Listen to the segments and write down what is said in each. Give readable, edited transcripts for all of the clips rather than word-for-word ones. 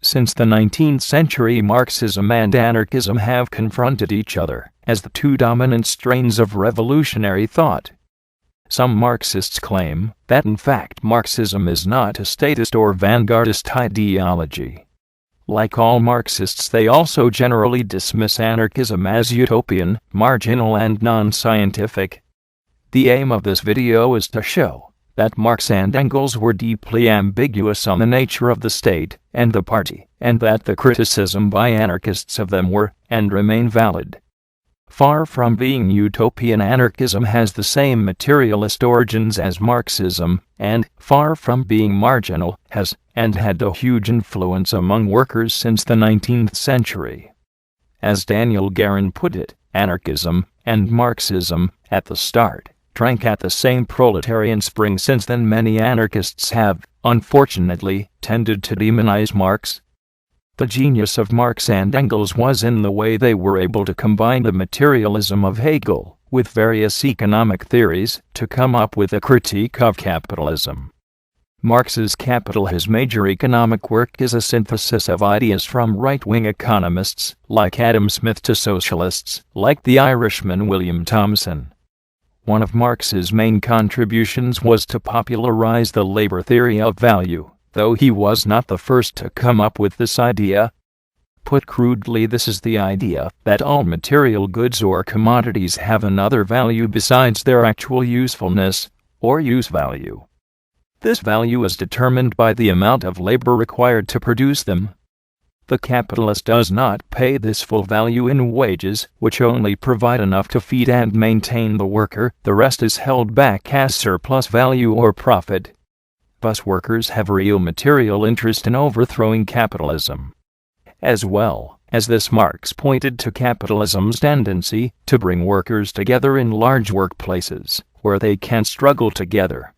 Since the 19th century, Marxism and anarchism have confronted each other as the two dominant strains of revolutionary thought. Some Marxists claim that in fact Marxism is not a statist or vanguardist ideology. Like all Marxists, they also generally dismiss anarchism as utopian, marginal, and non-scientific. The aim of this video is to show that Marx and Engels were deeply ambiguous on the nature of the state and the party, and that the criticism by anarchists of them were and remain valid. Far from being utopian, anarchism has the same materialist origins as Marxism, and, far from being marginal, has and had a huge influence among workers since the 19th century. As Daniel Guerin put it, anarchism and Marxism, at the start, drank at the same proletarian spring. Since then, many anarchists have, unfortunately, tended to demonize Marx. The genius of Marx and Engels was in the way they were able to combine the materialism of Hegel with various economic theories to come up with a critique of capitalism. Marx's Capital, his major economic work, is a synthesis of ideas from right-wing economists like Adam Smith to socialists like the Irishman William Thomson. One of Marx's main contributions was to popularize the labor theory of value, though he was not the first to come up with this idea. Put crudely, this is the idea that all material goods or commodities have another value besides their actual usefulness, or use value. This value is determined by the amount of labor required to produce them. The capitalist does not pay this full value in wages, which only provide enough to feed and maintain the worker. The rest is held back as surplus value or profit. Thus, workers have real material interest in overthrowing capitalism. As well as this, Marx pointed to capitalism's tendency to bring workers together in large workplaces, where they can struggle together.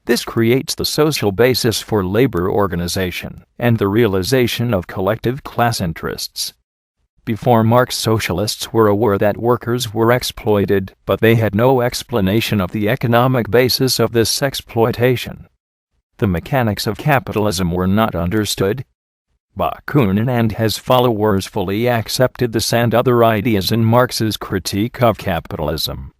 This creates the social basis for labor organization and the realization of collective class interests. Before Marx, socialists were aware that workers were exploited, but they had no explanation of the economic basis of this exploitation. The mechanics of capitalism were not understood. Bakunin and his followers fully accepted this and other ideas in Marx's critique of capitalism.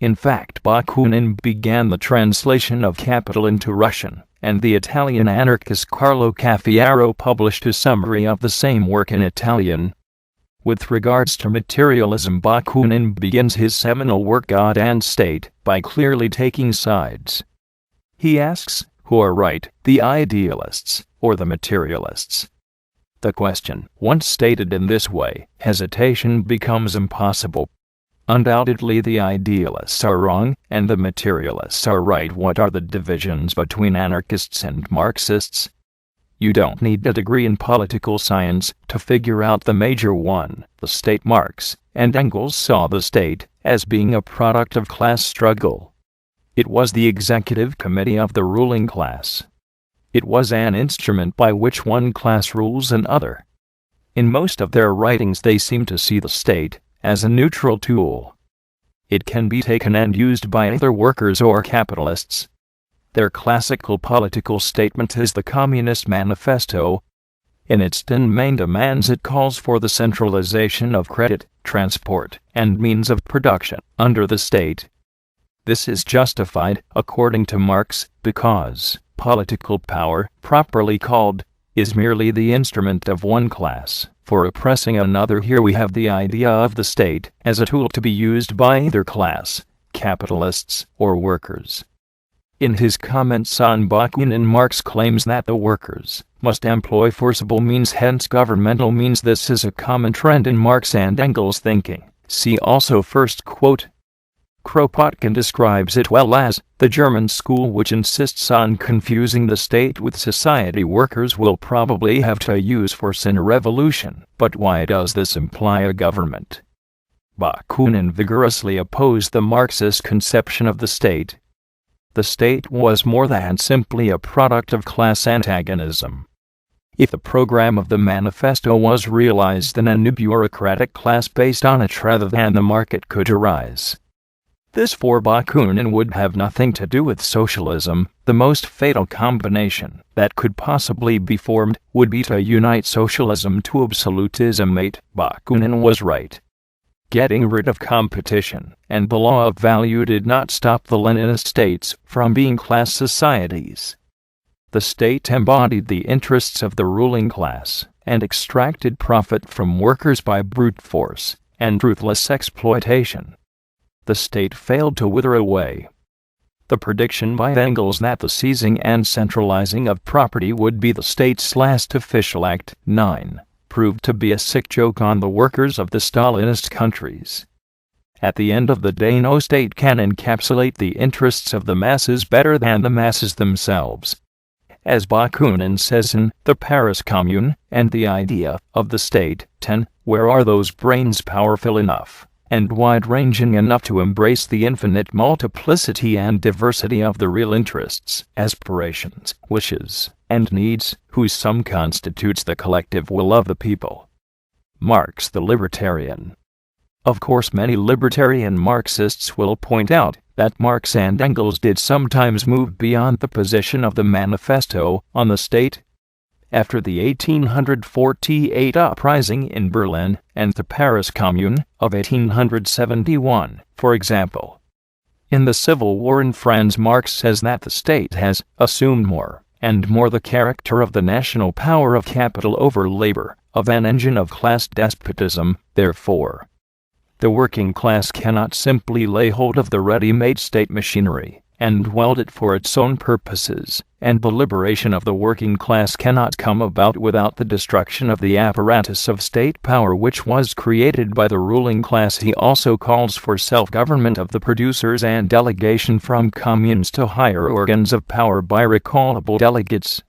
In fact, Bakunin began the translation of Capital into Russian, and the Italian anarchist Carlo Caffiaro published a summary of the same work in Italian. With regards to materialism, Bakunin begins his seminal work God and State by clearly taking sides. He asks, who are right, the idealists or the materialists? The question, once stated in this way, hesitation becomes impossible. Undoubtedly, the idealists are wrong, and the materialists are right. What are the divisions between anarchists and Marxists? You don't need a degree in political science to figure out the major one, the state. Marx and Engels saw the state as being a product of class struggle. It was the executive committee of the ruling class. It was an instrument by which one class rules another. In most of their writings, they seem to see the state as a neutral tool. It can be taken and used by either workers or capitalists. Their classical political statement is the Communist Manifesto. In its 10 main demands, it calls for the centralization of credit, transport, and means of production under the state. This is justified, according to Marx, because political power, properly called, is merely the instrument of one class for oppressing another. Here we have the idea of the state as a tool to be used by either class, capitalists or workers. In his comments on Bakunin, Marx claims that the workers must employ forcible means, hence governmental means. This is a common trend in Marx and Engels' thinking. See also first quote. Kropotkin describes it well as the German school, which insists on confusing the state with society. Workers will probably have to use force in a revolution, but why does this imply a government? Bakunin vigorously opposed the Marxist conception of the state. The state was more than simply a product of class antagonism. If the program of the manifesto was realized, then a new bureaucratic class based on it rather than the market could arise. This for Bakunin would have nothing to do with socialism. The most fatal combination that could possibly be formed would be to unite socialism to absolutism. Bakunin was right. Getting rid of competition and the law of value did not stop the Leninist states from being class societies. The state embodied the interests of the ruling class and extracted profit from workers by brute force and ruthless exploitation. The state failed to wither away. The prediction by Engels that the seizing and centralizing of property would be the state's last official act, 9, proved to be a sick joke on the workers of the Stalinist countries. At the end of the day, no state can encapsulate the interests of the masses better than the masses themselves. As Bakunin says in The Paris Commune and the Idea of the State, 10, where are those brains powerful enough and wide-ranging enough to embrace the infinite multiplicity and diversity of the real interests, aspirations, wishes, and needs, whose sum constitutes the collective will of the people? Marx the Libertarian. Of course, many libertarian Marxists will point out that Marx and Engels did sometimes move beyond the position of the Manifesto on the state. After the 1848 uprising in Berlin and the Paris Commune of 1871, for example. In the Civil War in France, Marx says that the state has assumed more and more the character of the national power of capital over labor, of an engine of class despotism. Therefore, the working class cannot simply lay hold of the ready-made state machinery and weld it for its own purposes, and the liberation of the working class cannot come about without the destruction of the apparatus of state power which was created by the ruling class. He also calls for self-government of the producers and delegation from communes to higher organs of power by recallable delegates.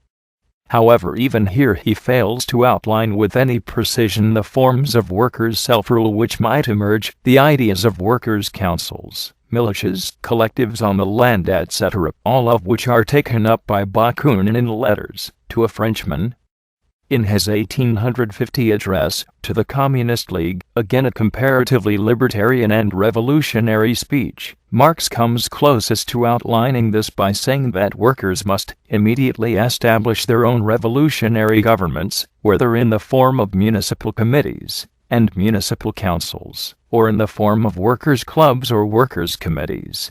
However, even here he fails to outline with any precision the forms of workers' self-rule which might emerge, the ideas of workers' councils, militias, collectives on the land, etc., all of which are taken up by Bakunin in Letters to a Frenchman. In his 1850 address to the Communist League, again a comparatively libertarian and revolutionary speech, Marx comes closest to outlining this by saying that workers must immediately establish their own revolutionary governments, whether in the form of municipal committees and municipal councils, or in the form of workers' clubs or workers' committees.